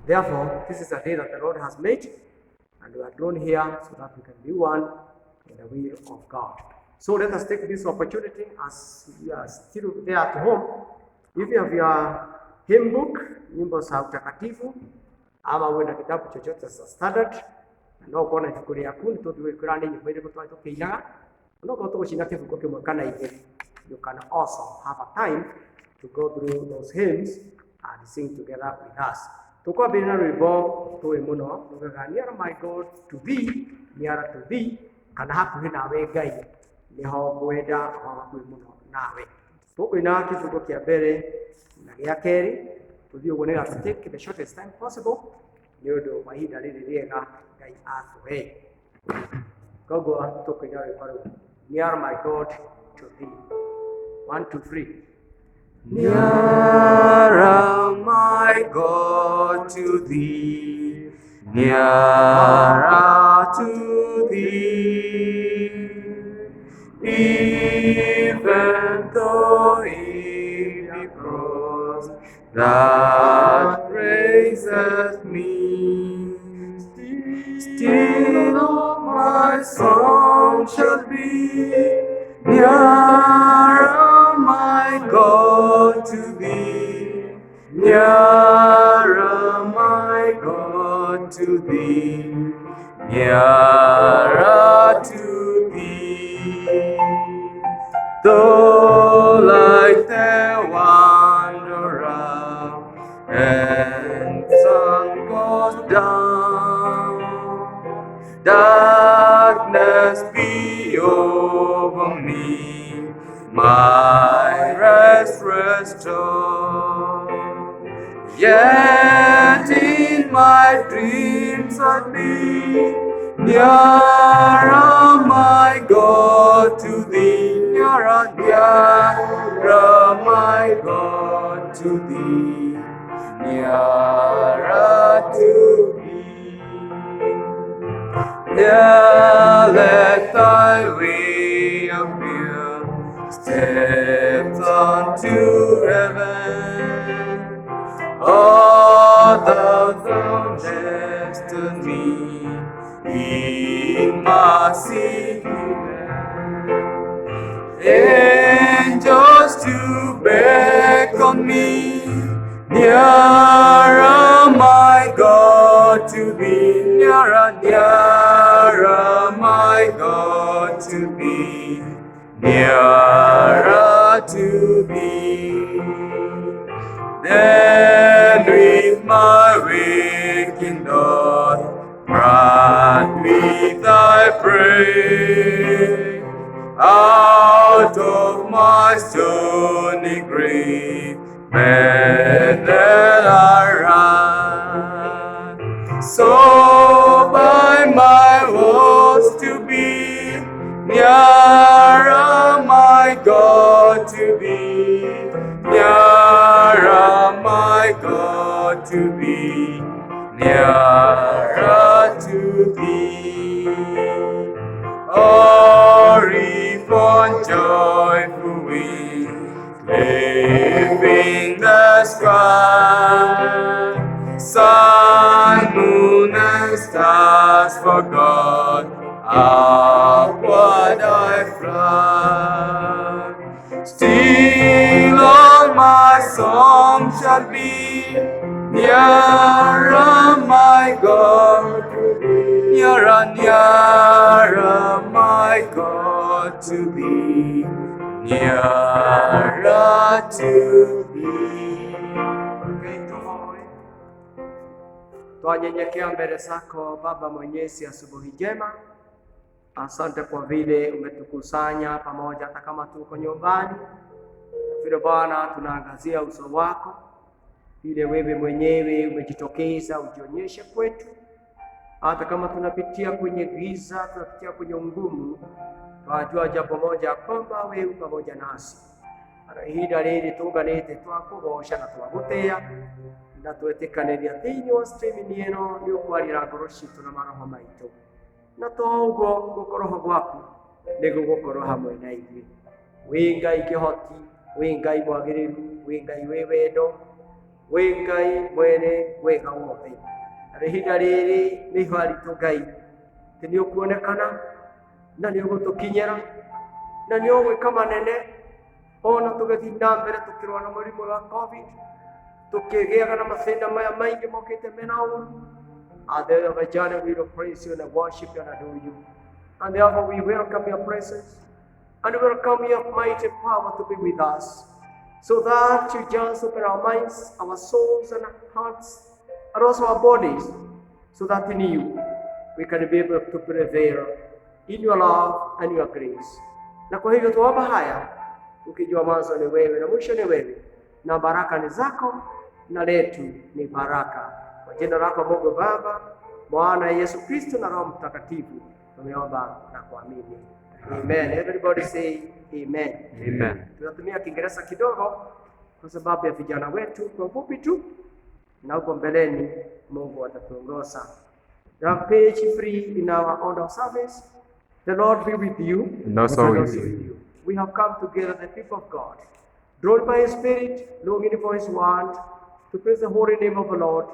Therefore, this is a day that the Lord has made, and we are drawn here so that we can be one in the will of God. So let us take this opportunity as we are still there at home. If you have your hymn book, nyimbo za utakatifu, ama uwe na kitabu chochote cha standard, na ukona ibuku rĩaku nĩ tũthiũrũrũkĩra nyĩmbo iria tũtwarĩ tũkĩinaga, na ũkorwo tũgũcina kĩbungo kĩmwe kana igĩrĩ. You can also have a time to go through those hymns and sing together with us. Tukwambĩrĩria na rwĩmbo tũĩ mũno rugaga nearer my God to thee, nearer to thee, kana hakuhĩ nawe Ngai nĩho ngwenda o hakuhĩ mũno nawe. Tũkũina kĩbungo kĩa mbere na gĩa kerĩ, tũthiĩ ũguo nĩgetha take the shortest time possible nĩ ũndũ wa ihinda rĩrĩ rĩega Ngai atũhe. Koguo tũkũina rwĩmbo rũu, nearer my God to thee. 1, 2, 3. Nearer, my God, to thee, nearer to thee, even though it be cross that raises me, still my song shall be nearer, my God, to thee, nearer, my God, to thee, nearer to thee. Though like the wanderer and sun goes down, darkness be over me, my rest restore. Yet in my dreams I'll be nearer, my God, to thee, nearer, nearer, my God, to thee, nearer to thee. Yeah, let thy way appear, steps unto heaven. Oh, thou foundest me in mercy given. Angels to beckon me, nearer, my God, to thee, nearer, nearer, my God, to thee, nearer to thee. Then with my waking dawn, grant me thy praise. Out of my stony grave, then I run. So by my woes to be nearer, my God, to thee, nearer, my God, to thee, nearer to thee. Oh, reap on joyful wings, leaving the sky, sun, moon, and stars for God, upward I fly. Still all my song shall be nearer, my God, nearer, nearer, my God, to thee, nearer to thee. Twanyenyekea mbele zako Baba Mwenyezi asubuhi njema. Asante kwa vile umetukusanya pamoja hata kama tuko nyumbani. Vile Bwana tunaangazia uso wako, vile wewe mwenyewe umejitokeza ujionyeshe kwetu. Hata kama tunapitia kwenye giza, tunapitia kwenye ngumu, twajua jambo moja kwamba wewe pamoja nasi. Ihinda rĩrĩ tũnganĩte twakũgoca na twaguteya na twetĩkanĩria thĩinĩ wa streaming ĩno nĩ ũkwarĩra ngoro citũ na maroho maitũ, na to ũguo gũkorwo gwaku nĩ gũgũkorwo hamwe na ithuĩ. Wĩ Ngai kĩhoti, wĩ Ngai mwagĩrĩru, wĩ Ngai wĩ wendo, wĩ Ngai mwene wega wothe. Na ihinda rĩrĩ nĩ ihũa ritũ Ngai, atĩ nĩ ũkuonekana na nĩ ũgũtũkinyĩra na nĩ ũgwĩka manene, ona tũgĩthiĩ na mbere tũkĩrũa na mũrimũ wa COVID, tũkĩgĩaga na mathĩna maya maingĩ mokĩte mena ũru. And therefore, John, we will praise you and worship you and adore you. And therefore, we welcome your presence and we welcome your mighty power to be with us, so that you just open our minds, our souls, and our hearts, and also our bodies, so that in you we can be able to prevail in your love and your grace. Na kwa hivyo tuomba haya tukijua mwanzo ni wewe na mwisho ni wewe, na baraka ni zako na letu ni baraka. Kwa jina lako Mungu Baba, Mwana Yesu Kristo na Roho Mtakatifu tumeomba na kuamini. Amen. Everybody say amen. Amen. Tunatumia Kiingereza kidogo kwa sababu ya vijana wetu kwa ufupi tu, na huko mbeleni Mungu atatuongoza. The page 3 in our order service. The Lord be with you. And also with you. We have come together, the people of God, drawn by His Spirit, longing for His word, to praise the holy name of the Lord,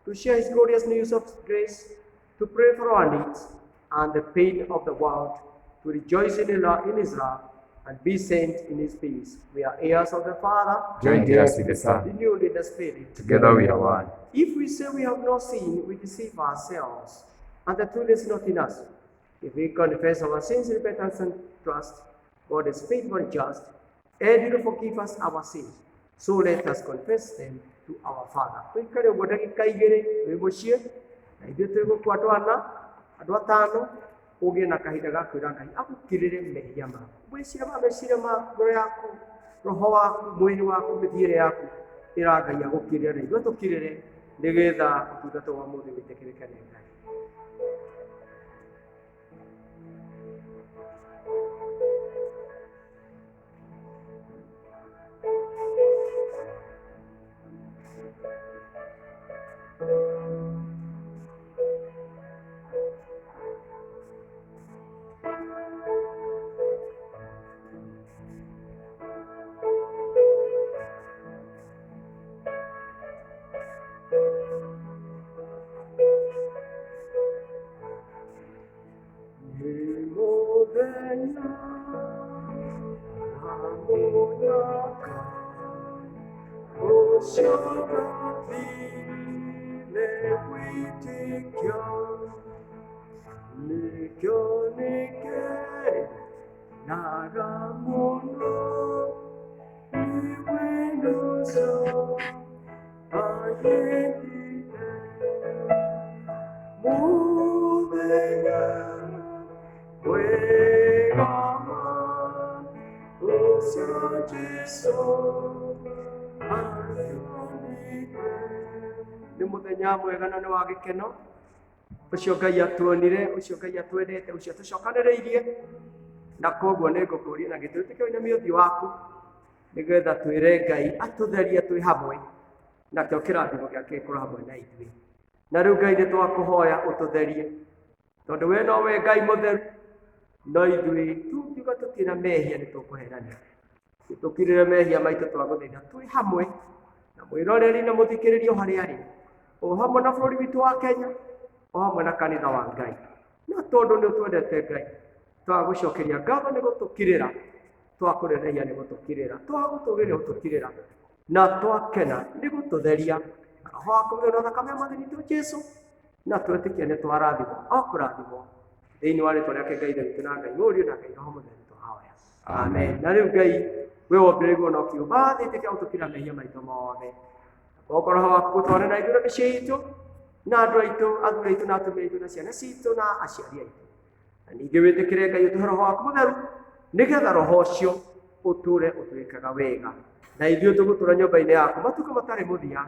to share His glorious news of grace, to pray for our needs and the pain of the world, to rejoice in His love and be saint in His peace. We are heirs of the Father, Joint heirs with the Son. renewed in the Spirit. Together we are one. If we say we have no sin, we deceive ourselves, and the truth is not in us. If we confess our sins, repentance, and trust, God is faithful and just, and will forgive us our sins. So let us confess them to our Father. Tuikare uguo ndagika igiri wi mucii, na ithuĩ twĩgũkua twana andũ atano, ũgĩe na kahinda ga kwĩra Ngai agũkirĩre mehia maku. Meciria ma ngoro yaku, roho waku, mwĩrĩ waku, mĩthiĩre yaku ĩra Ngai agũkirĩre, na ithuĩ tũkirĩre nĩgetha ũtungata wa mũthĩ wĩtĩkĩrĩke nĩ Ngai. Nĩ mũthenya mwega na nĩ wa gĩkeno, ũcio Ngai atuonire, ũcio Ngai atwendete, ũcio tũcokanĩrĩirie, na koguo nĩ ngũkũũria na gĩtĩo tũkĩonia ũthiũ waku nĩgetha twĩre Ngai atũtherie twĩ hamwe, nakĩo kĩrathimo gĩake gĩkorwo hamwe na ithuĩ. Na rĩu Ngai nĩ twakũhoya ũtũtherie, tondũ we nowe Ngai mũtheru, no ithuĩ tungiuga tũtirĩ na mehia nĩ tũkũherania. Tũkirĩre mehia maitũ twagũthaitha twĩ hamwe na mwĩroreri na mũthikĩrĩria o harĩa arĩ, o hamwe na bũrũri witũ wa Kenya, o hamwe na kanitha wa Ngai. Na tondũ nĩ ũtwendete Ngai, twagũcokeria ngatho nĩ gũtũkirĩra, twakũrereria nĩ gũtũkirĩra, twagũtũgĩria gũtũkirĩra, na twakena nĩ gũtũtheria. Roho waku mũtheru na thakame ya Mwathani witũ Jesũ, na twĩtĩkie nĩ twarathimwo o kũrathimwo thĩinĩ wa rĩĩtwa rĩake Ngai Ithe witũ na Ngai Mũriũ na Ngai Roho Mũtheru tũhoya. Amen. Na rĩu Ngai we wombĩrĩirwo na ũkiuga thĩ ĩtĩkia gũtũkira mehia maitũ mothe. Okorwo roho waku gũtwarana na ithuĩ na mĩciĩ itũ, na andũ aitũ, athuri aitũ na atumia aitũ na ciana citũ na aciari aitũ. Na ningĩ wĩtĩkĩre Ngai ũtũhe roho waku mũtheru, nĩgetha roho ũcio ũtũũre ũtwĩkaga wega. Na ithuĩ tũgũtũũra nyũmba-inĩ yaku matukũ matarĩ mũthia,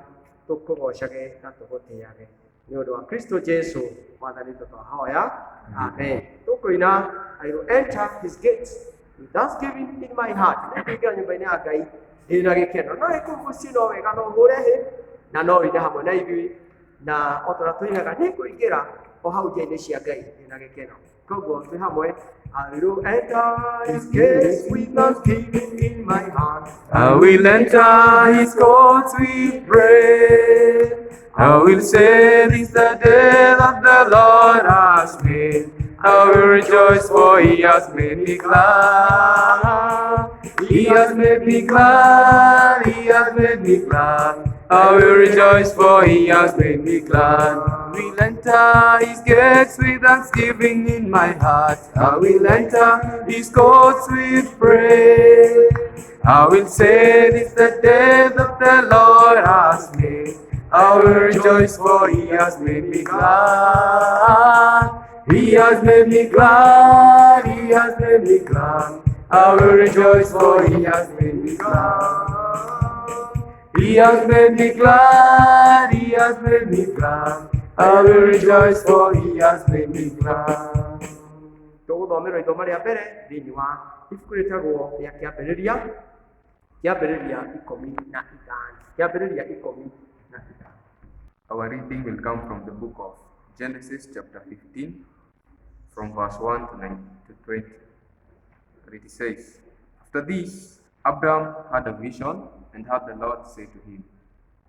tũkũgocage na tũgũtĩage. Nĩ ũndũ wa Kristo Jesũ Mwathani witũ twahoya. Amen. Tũkũina I will enter his gates with thanksgiving in my heart. Nĩngĩingĩra nyũmba-inĩ ya Ngai ndĩna gĩkeno. No ĩkũgucie no wega no hũre hĩ na no ine hamwe na ithuĩ, na o ta ũrĩa tũinaga nĩngũingĩra o hau nja-inĩ cia Ngai ndĩna gĩkeno. Koguo twĩ hamwe. I will enter his gates with thanksgiving in my heart. I will enter his courts with praise. I will say this the day that the Lord has made. I will rejoice, for he has made me glad. He has made me glad. He has made me glad. I will rejoice, for he has made me glad. I will enter his gates with thanksgiving in my heart. I will enter his courts with praise. I will say this the day that the Lord has made. I will rejoice, for he has made me glad. He has made me glad. He has made me glad. I will rejoice, for he has made me glad. He has made me glad. He has made me glad. I will rejoice, for he has made me glad. Tũgũthomera ithoma rĩa mbere thĩinĩ wa ibuku rĩtagwo rĩa kĩambĩrĩria ikũmi na ithano. Kĩambĩrĩria ikũmi na ithano. Our reading will come from the book of Genesis chapter 15 from verse 1 to 9 to 20. And it says, After this, Abram had a vision and had the Lord say to him,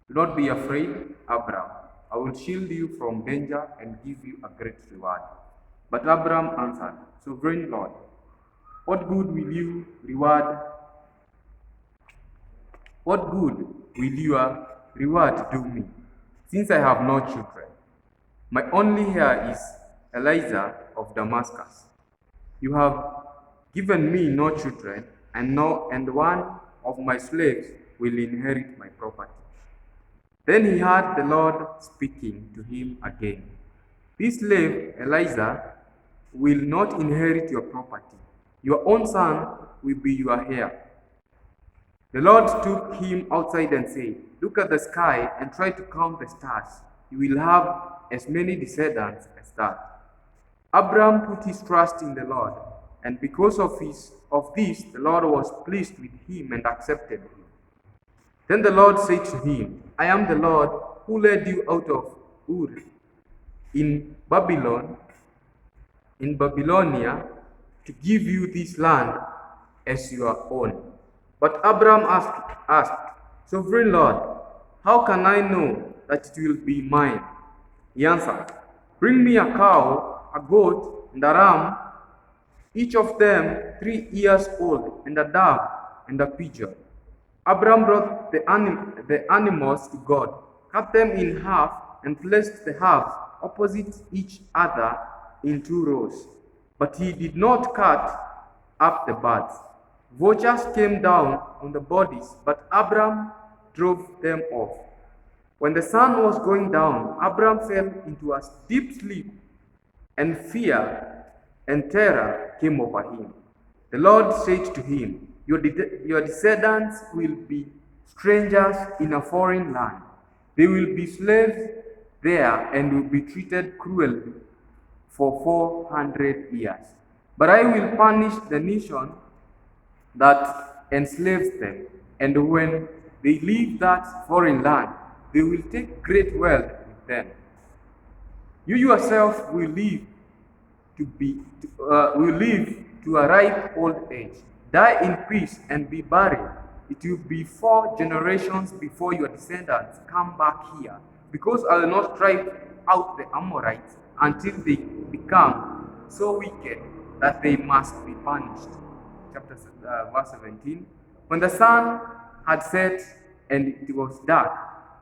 Do not be afraid, Abram. I will shield you from danger and give you a great reward. But Abram answered, Sovereign Lord, what good will you reward? What good will your reward do me, since I have no children? My only heir is Eliezer of Damascus. You have given me no children, and one of my slaves will inherit my property. Then he heard the Lord speaking to him again. This slave, Eliezer, will not inherit your property. Your own son will be your heir. The Lord took him outside and said, Look at the sky and try to count the stars. You will have as many descendants as that. Abram put his trust in the Lord, and because of this, the Lord was pleased with him and accepted him. Then the Lord said to him, I am the Lord who led you out of Ur in Babylonia to give you this land as your own. But Abram asked, Sovereign Lord, how can I know that it will be mine? He answered, Bring me a cow, a goat, and a ram, each of them 3 years old, and a dove, and a pigeon. Abram brought the animals to God, cut them in half, and placed the halves opposite each other in 2 rows. But he did not cut up the birds. Vultures came down on the bodies, but Abram drove them off. When the sun was going down, Abram fell into a deep sleep, and fear and terror came over him. The Lord said to him, Your descendants will be strangers in a foreign land. They will be slaves there and will be treated cruelly for 400 years. But I will punish the nation that enslaves them, and when they leave that foreign land, they will take great wealth with them. You yourself will live to a ripe old age, die in peace and be buried. It will be 4 generations before your descendants come back here, because I will not drive out the Amorites until they become so wicked that they must be punished. Verse 17. When the sun had set and it was dark,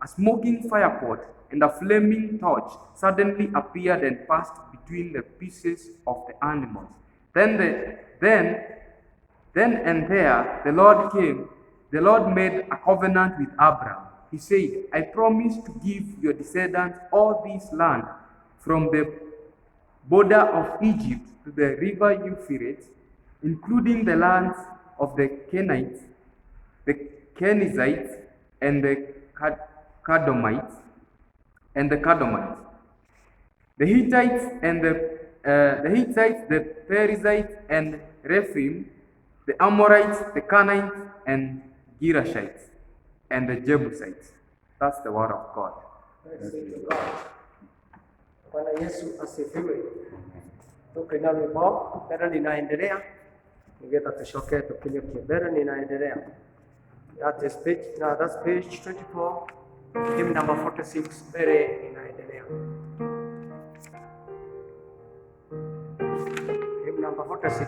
a smoking firepot and a flaming torch suddenly appeared and passed between the pieces of the animals. Then and there the Lord came. The Lord made a covenant with Abram. He said, I promise to give your descendants all this land, from the border of Egypt to the river Euphrates, including the lands of the Kenites, the Kenizzites, and the Kadomites, the Hittites, the Perizzites, and Rephaim, the Amorites, the Canaanites, and Girgashites, and the Jebusites. That's the word of God. Bwana Yesu asifiwe. tukaina rwimbo mbere ninaendelea nigetha tucoke tukinyukie mbere ninaendelea. That is page, no, that's page 24, hymn number 46, mbere ninaendelea. Hymn number 46.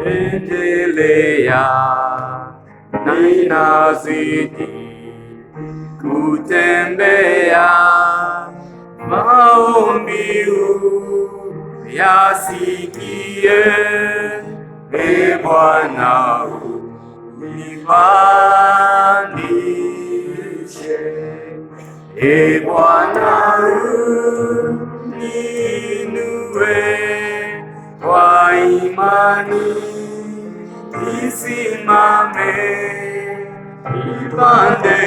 Endelea na inazidi kutembea, maombi yasikie, e Bwana unipandishe, e Bwana uninue kwa imani, nisimame nipande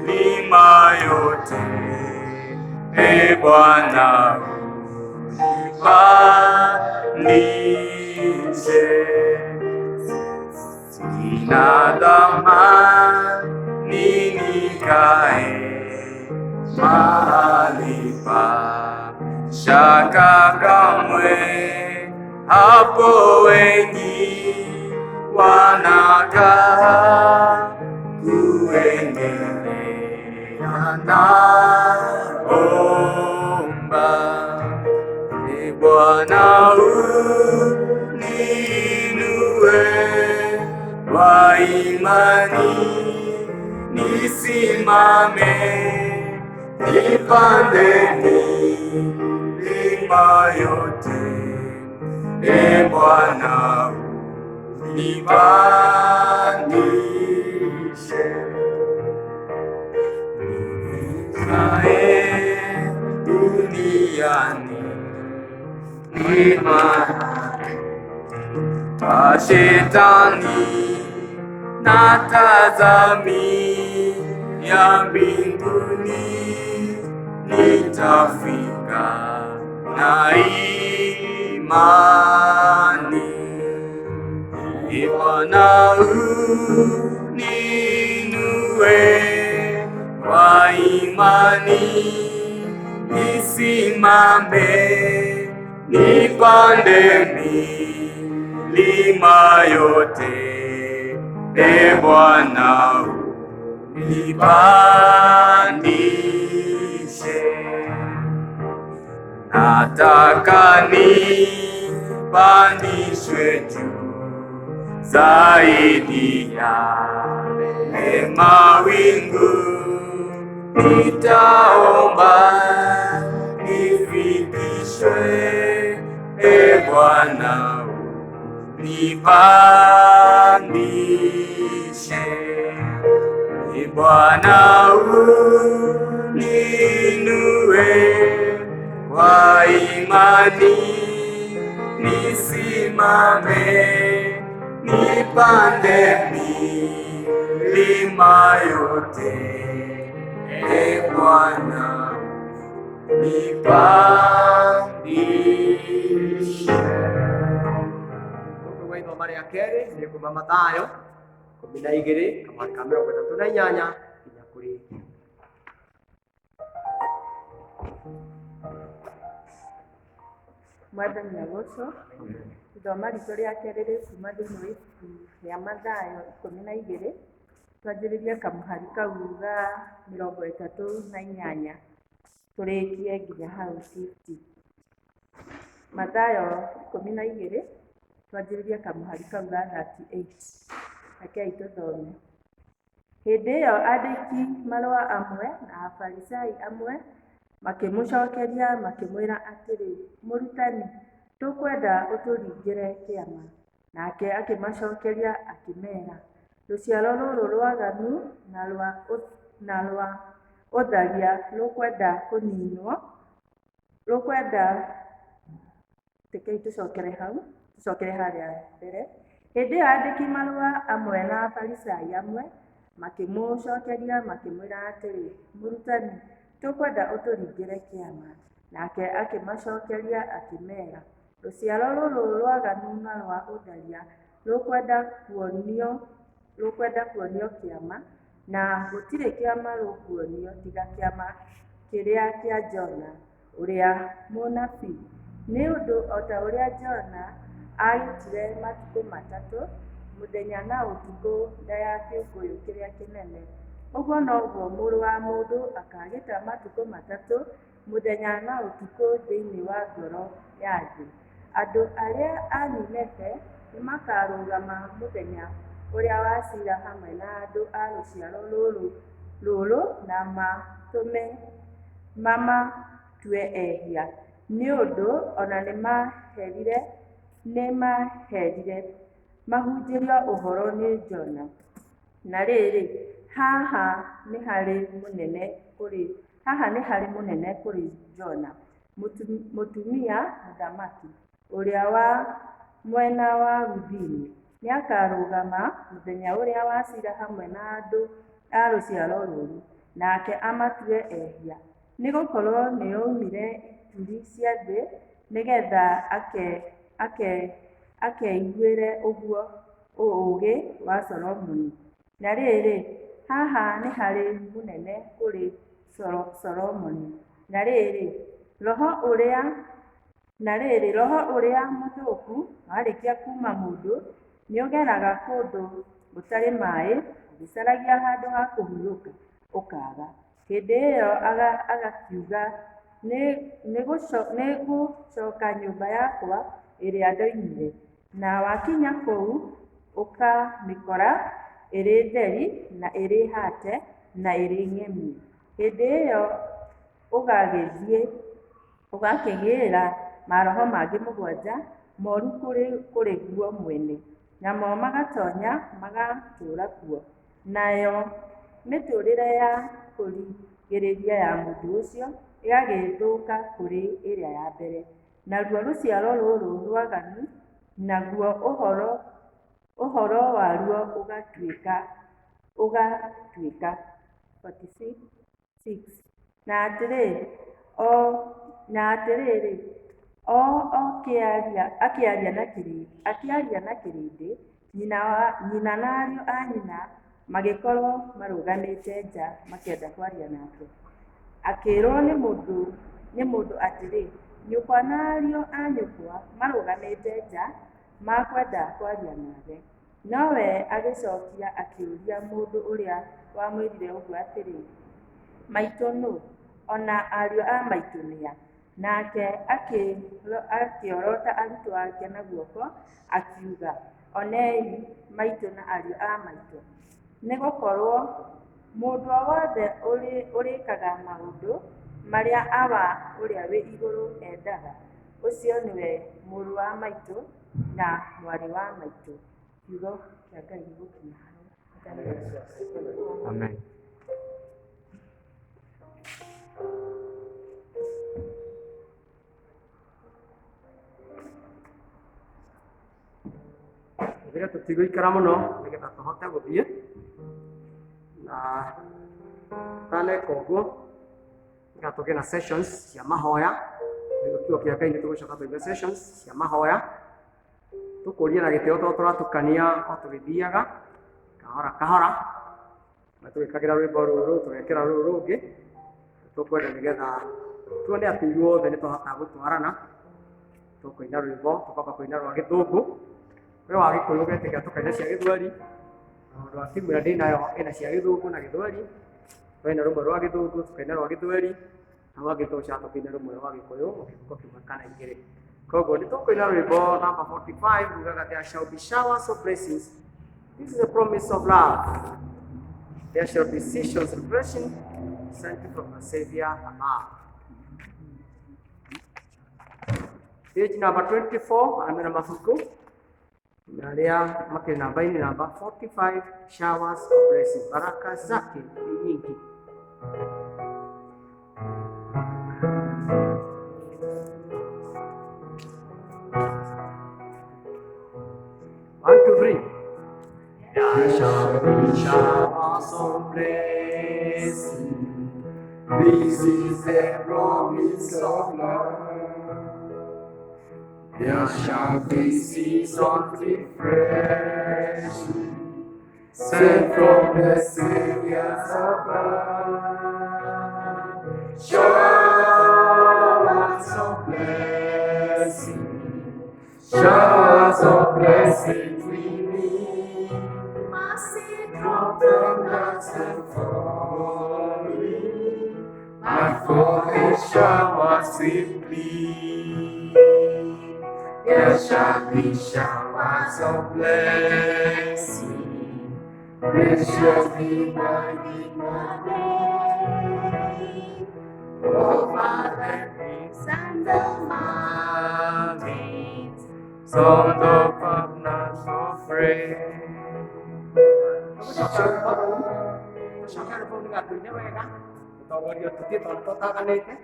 milima yote, e Bwana unipandishe. Sina thamani nikae mahali pa shaka kamwe, hapo wengi wanakaa kuendelea naomba, e Bwana uninue kwa imani, nisimame nipande milima yote, e Bwana unipandishe. Nikae duniani ni mahali pa shetani, natazamia mbinguni, nitafika na imani. E Bwana uninue kwa imani, nisimame nipande milima yote, e Bwana unipandishe. Nataka nipandishwe juu zaidi ya mawingu, nitaomba nifikishwe, e Bwana unipandishe. E Bwana uninue kwa imani, nisimame nipande milima yote, e Bwana nipandishe. Tukaina mara ya keri ni kuma Mathayo 12 kamari ka 38 nginya kuri Mwathani agocwo. Ithoma ritũ rĩa kerĩ rĩ kuma thĩinĩ wa ibuku rĩa Mathayo 12, twanjĩrĩrie kamũhari kau ga 38 tũrĩkie nginya hau 50. Mathayo 12 twanjĩrĩrie kamũhari kau ga 38. Rekei tũthome. Hĩndĩ ĩyo andĩki marũa amwe na Afarisai amwe makĩmũcokeria makĩmwĩra atĩrĩ, Mũrutani, tũkwenda ũtũringĩre kĩama. Nake akĩmacokeria akĩmeera, rũciaro rũrũ rwaganu na rwa ũtharia rũkwenda kũniinwo, rekei tũcokere harĩa mbere. Hĩndĩ ĩyo andĩki marũa amwe na Afarisai amwe makĩmũcokeria makĩmwĩra atĩrĩ, Mũrutani, tũkwenda ũtũringĩre kĩama. Nake akĩmacokeria akĩmeera, rũciaro rũrũ rwaganu na rwa ũtharia rũkwenda kuonio kĩama, na gũtirĩ kĩama rũkuonio tiga kĩama kĩrĩa kĩa Jona ũrĩa mũnabii. Nĩ ũndũ o ta ũrĩa Jona arutire matukũ matatũ mũthenya na ũtukũ nda ya kĩũngũyũ kĩrĩa kĩnene, ũguo noguo Mũrũ wa Mũndũ akagĩta matukũ matatũ mũthenya na ũtukũ thĩinĩ wa ngoro ya thĩ. Andũ arĩa a Nineve nĩ makarũgama mũthenya ũrĩa wa ciira hamwe na andũ a rũciaro rũrũ na matũme mamatue ehia, nĩ ũndũ ona nĩ maherire mahunjĩrio ũhoro nĩ Jona. Na rĩrĩ, haha nĩ harĩ mũnene kũrĩ Jona, mũtumia mũthamaki ũrĩa wa mwena wa gũthini nĩ akarũgama mũthenya ũrĩa wa ciira hamwe na andũ a rũciaro rũrũ, nake amatue ehia, nĩ gũkorwo nĩ oimire ituri cia thĩ nĩgetha akeiguĩre ũguo ũũgĩ wa Solomoni. Na rĩrĩ, haha nĩ harĩ mũnene kũrĩ Solomoni. Na rĩrĩ, roho ũrĩa mũthũku warĩkia kuma mũndũ nĩ ũgeraga kũndũ gũtarĩ maĩ, ũgĩcaragia handũ ha kũhurũka ũkaga. Hĩndĩ ĩyo agakiuga, nĩ gũcoka nyũmba yakwa ĩrĩa ndoimire. Na wakinya kũu ũkamĩkora ĩrĩ theri na ĩrĩ hate na ĩrĩ ng'emu. Hĩndĩ ĩyo ũgakĩgĩĩra maroho mangĩ mũgwanja moru kũrĩ guo mwene, namo magatonya magatũũra kuo. Nayo mĩtũũrĩre ya kũrigĩrĩria ya mũndũ ũcio ĩgagĩthũka kũrĩ ĩrĩa ya mbere, naruo rũciaro rũrũ rwaganu, naguo ũhoro waruo ũgatuĩka 46. Na atĩrĩrĩ, akĩaria na kĩrĩndĩ, nyina na ariũ a nyina magĩkorwo marũgamĩte nja makĩenda kwaria nake. Akĩĩrwo nĩ mũndũ atĩrĩ, nyũkwa na ariũ a nyũkwa marũgamĩte nja makwenda kwaria nawe. Nowe agĩcokia akĩũria mũndũ ũrĩa wamwĩrire ũguo atĩrĩ, maitũ nũ? Ona ariũ a maitũ nĩa? Nake akĩorota arutwo ake na guoko akiuga, onei maitũ na ariũ a maitũ. Nĩ gũkorwo mũndũ o wothe ũrĩkaga maũndũ marĩa Aba ũrĩa wĩ igũrũ endaga, ũcio nĩwe mũrũ wa maitũ na mwarĩ wa maitũ. Kiugo kĩa Ngai gĩgũkinya hau. Amen. Rĩrĩa tũtigũikara mũno nĩgetha tũhote gũthiĩ na taneka ũguo, nĩgetha tũgĩe na sessions cia mahoya. Kiugo kĩa Ngai nĩ tũgũcoka tũige sessions cia mahoya, tũkũria na gĩtĩo tondũ tũratukania o tũgĩthiaga kahora kahora, na tũgĩkagĩra rwĩmbo rũrũ tũgekĩra rũrũ rũngĩ. Tũkwenda nĩgetha tuone atĩ inyuothe nĩ tũhotaga gũtwarana. Tũkũina rwĩmbo, tũkamba kũina rwa Gĩthũngũ, we wa Gĩkũyũ ũgetĩkĩra tũkaina cia Gĩthweri, na mũndũ wa timu ĩrĩa ndĩ nayo ĩna cia Gĩthũngũ na Gĩthweri. Twaina rũmwe rwa Gĩthũngũ tũkaina rwa Gĩthweri, na rwa Gĩtũũca tũkaina rũmwe rwa Gĩkũyũ, kĩbũko kĩmwe kana igĩrĩ. Koguo nĩ tũkũina rwĩmbo namba 45 rugaga, there shall be showers of blessings. This is a promise of love. There shall be seasons of refreshing sent from the Savior above. Page number 24, amena mafuku. Naria makiri namba-inĩ namba 45, showers of blessing. Baraka zake ni nyingi. One, two, three. There shall be showers of blessing. This is the promise of love. There shall be seasons refreshing, sent from the Savior's above. Showers of blessing, showers of blessing we need. Mercy drop from us and falling, but for the showers we plead. There shall be showers of blessing, precious divine name, over the hills and the mountains, Sound of partners of praise. Tucoka rũbau nĩgatũine wega tũtongorio tũthiĩ tondũ tũtaganĩte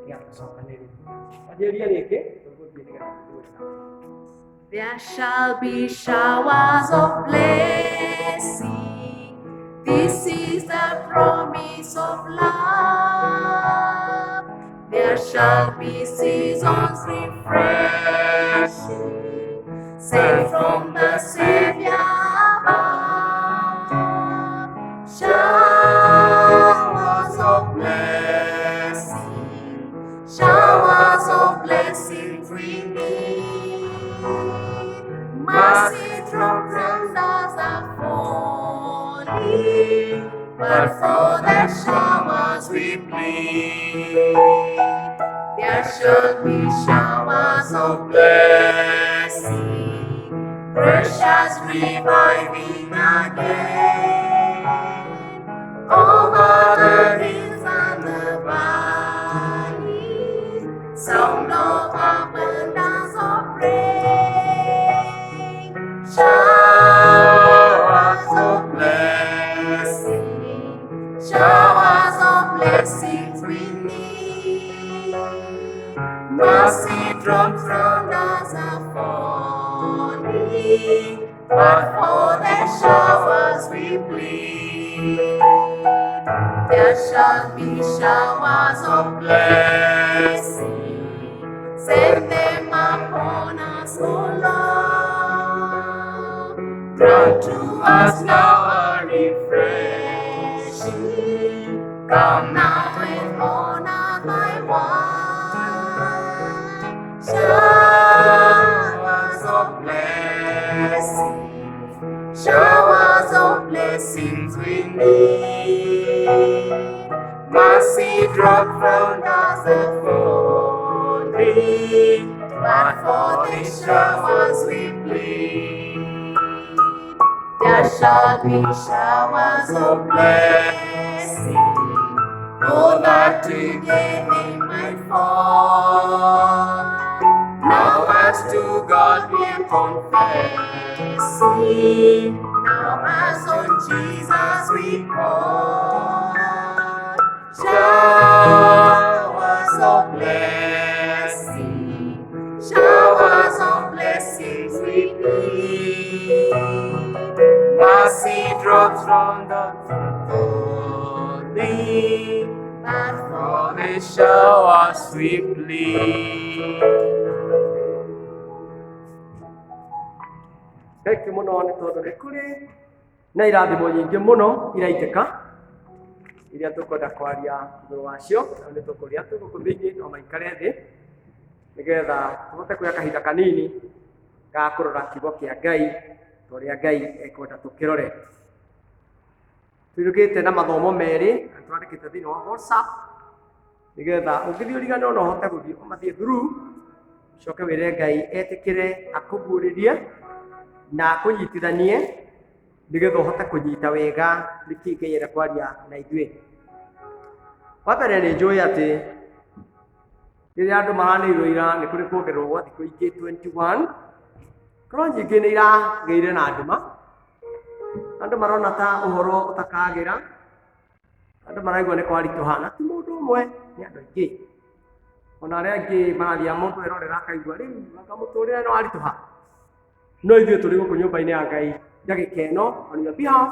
gĩa tũcokanĩrĩria anjĩria rĩngĩ tũgũthiĩ nĩgetha tũgwĩka. There shall be showers of blessing. This is the promise of love. There shall be seasons refreshing, sent from the Savior above. Showers of blessing, showers of blessings we need. Mercy drop from us are falling, but for the showers we plead. There shall be showers of blessing, precious reviving again, over the hills and the valleys, sound of abundance of rain. Showers of blessing, showers of blessings we need. Mercy drops from us are falling, but for the showers we plead. There shall be showers of blessing, send them upon us, O Lord. Grant to us now a refreshing, come now and honor thy word. Showers of blessing, showers of blessings we need. Mercy drop from us are falling, but for the showers we plead. There shall be showers of blessing, oh that together they might fall. Now as to God we are confessing, now as on Jesus we call. Showers of blessing, showers of blessings we need. Mercy drops from the falling, but for the showers we plead. Thengi mũno nĩ tondũ nĩ kũrĩ na irathimo nyingĩ mũno iraitĩka iria tũkwenda kwaria igũrũ wacio, na nĩ tũkũria tũgũkũ thĩinĩ no maikare thĩ nĩgetha tũhote kuoya kahinda kanini ga kũrora kiugo kĩa Ngai tũrĩa Ngai ekwenda tũkĩrore. Tũirũkĩte na mathomo merĩ na tũrandĩkĩte thĩinĩ wa WhatsApp nĩgetha ũngĩthiĩ ũrigane no ũhote gũthiĩ ũmathiĩ through, coke wĩre Ngai etĩkĩre akũguũrĩrie na akũnyitithanie nĩgetha ũhote kũnyita wega nĩkĩĩ Ngai enda kwaria na ithuĩ. Wa mbere nĩ njũĩ atĩ rĩrĩa andũ maranĩirwo ira nĩ kũrĩ kuongererwo gwa thikũ ingĩ 21, korwo nyingĩ nĩ iragĩire na nduma, andũ marona ta ũhoro ũtakagĩra, andũ maraigua nĩ kwaritũha na ti mũndũ ũmwe, nĩ andũ aingĩ. Ona arĩa angĩ marathiaga mũndũ erorera akaigua rĩu anga mũtũrĩre nĩ waritũha. No ithuĩ tũrĩ gũkũ nyũmba-inĩ ya Ngai ndagĩka ĩno on your behalf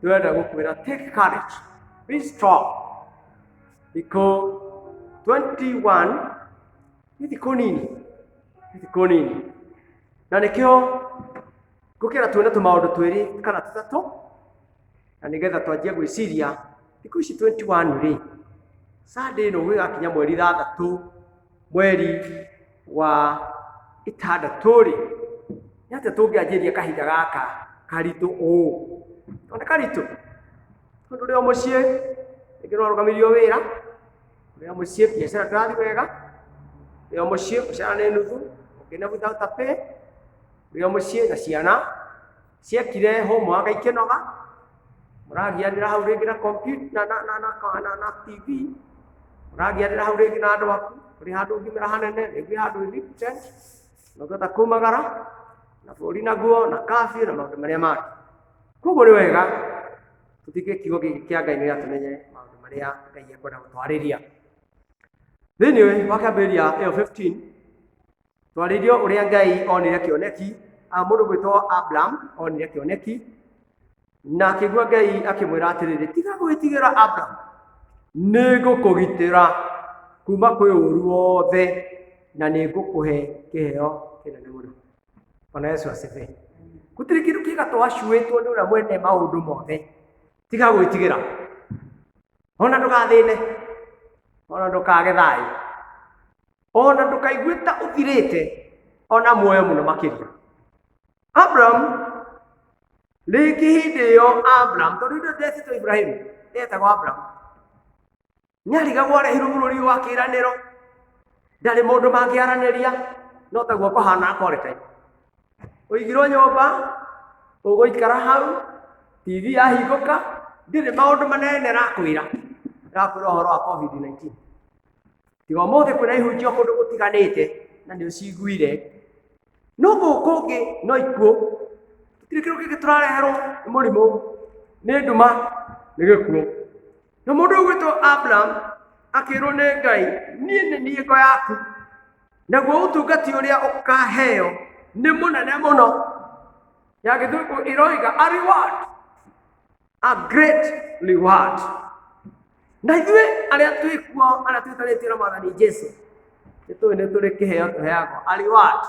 tũrenda gũkwĩra take courage, be strong, because 21 nĩ thikũ nini, na nĩkĩo ngũkĩra tuone tũmaũndũ twĩrĩ kana tũtatũ na nigetha twanjie gwiciria thikũ ici 21 rĩ Sunday no gwĩgakinya mweri 3 mweri wa 6 rĩ nĩ atĩa tũngĩanjĩria kahinda gaka karitũ ũũ tondũ karitũ tondũ rĩo mũciĩ rĩngĩ no rũgamirio wĩra rĩo mũciĩ biacara ndĩrathiĩ wega rĩo mũciĩ mũcara nĩ nuthu ũkĩna without pay rĩo mũciĩ na ciana ciekire homework ikĩnoga mũragianĩra hau rĩngĩ na computer na TV mũragianĩra hau rĩngĩ na andũ aku kũrĩ handũ ngimĩra hanene rĩngĩ handũ lifted na ũkĩhota kumagara na bũrũri naguo na curfew na maũndũ marĩa mangĩ koguo nĩ wega tũtige kiugo gĩkĩ kĩa Ngai nĩgetha tũmenye maũndũ marĩa Ngai ekwenda gũtwarĩria thĩinĩ wa kĩambĩrĩria ĩyo 15 twarĩrio ũrĩa Ngai onire kĩoneki mũndũ gwĩtwo Abraham onire kĩoneki na akĩigua Ngai akĩmwĩra atĩrĩrĩ tiga gwĩtigĩra Abraham nĩngũkũgitĩra kuma kwĩ ũru wothe na nĩngũkũhe kĩheo kĩnene mũno. Bwana Yesu asifiwe. Gũtirĩ kĩndũ kĩega twacuĩtwo nĩ ũrĩa mwene maũndũ mothe tiga gwĩtigĩra ona ndũgathĩne ona ndũkage thayũ ona ndũkaigue ta ũthirĩte ona muoyo mũno makĩria. Abraham rĩngĩ hĩndĩ ĩyo Abraham tondũ indo ndetĩtwo Ibrahimu etagwo Abraham nĩarigagwo arehirwo bũrũri wa kĩĩranĩro ndarĩ mũndũ mangĩaranĩria no taguo kũhana quarantine ũigirwo nyũmba ũgũikara hau TV yahingũka ndĩrĩ maũndũ manene rakwĩra ũhoro wa COVID-19 tiga ũmũthĩ kwĩna ihunjio kũndũ gũtiganĩte na nĩ ũciguire no gũkũ ũngĩ no ikuũ gũtirĩ kĩndũ kĩngĩ tũrareherwo nĩ mũrimũ nĩ nduma nĩ gĩkuũ na mũndũ ũgwĩtwo Abraham akĩrwo nĩ Ngai niĩ nĩ niĩ ngo yaku naguo ũtungati ũrĩa ũkaheo nĩ mũnene mũno ya gĩthũngũ ĩroiga a reward a great reward na ithuĩ arĩa twĩkuo arĩa twĩtanĩtio na Mwathani Jesũ nĩtũĩ nĩ tũrĩ kĩheo tũheagwo a reward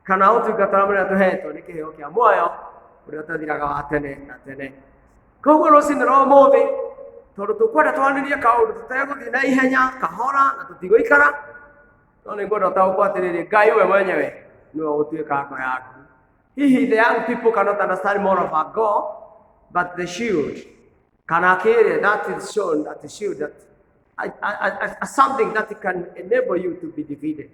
kana ũtungata ũrĩa tũhetwo nĩ kĩheo kĩa muoyo ũrĩa ũtathiraga wa tene na tene. Koguo rũciinĩ rwa ũmũthĩ tondũ tũkwenda twanĩrie kaũndũ tũtegũthiĩ na ihenya kahora na tũtigũikara no nĩ ngwenda ũtaũkwo atĩrĩrĩ Ngai we mwenyewe nĩwe ũgũtuĩka ngo yaku. Hihi the young people cannot understand more of our God but the shield kana kĩrĩa that is shown that the shield that something that can enable you to be defeated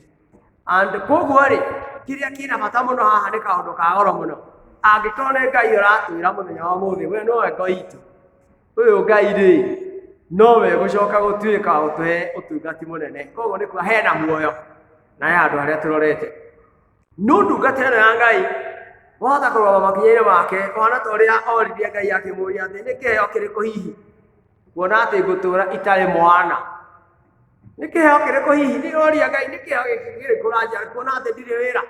and koguo rĩ kĩrĩa kĩna bata mũno haha nĩ kaũndũ ka goro mũno angĩkorwo nĩ Ngai ũratwĩra mũthenya wa ũmũthĩ we nowe ngo itũ ũyũ Ngai rĩ nowe gũcoka gũtuĩka gũtũhe ũtungati mũnene koguo nĩ kuga hena muoyo na he andũ arĩa tũrorete no ndungata ĩno ya Ngai wahota kũrũgama makinya-inĩ make kũhana ta ũrĩa oririe Ngai akĩmũũria atĩ nĩ kĩheo kĩrĩkũ hihi kuona atĩ ngũtũũra itarĩ mwana nĩ kĩheo kĩrĩkũ hihi nĩ oria Ngai nĩ kĩheo kĩrĩkũ ũranjĩra kuona atĩ ndirĩ wĩra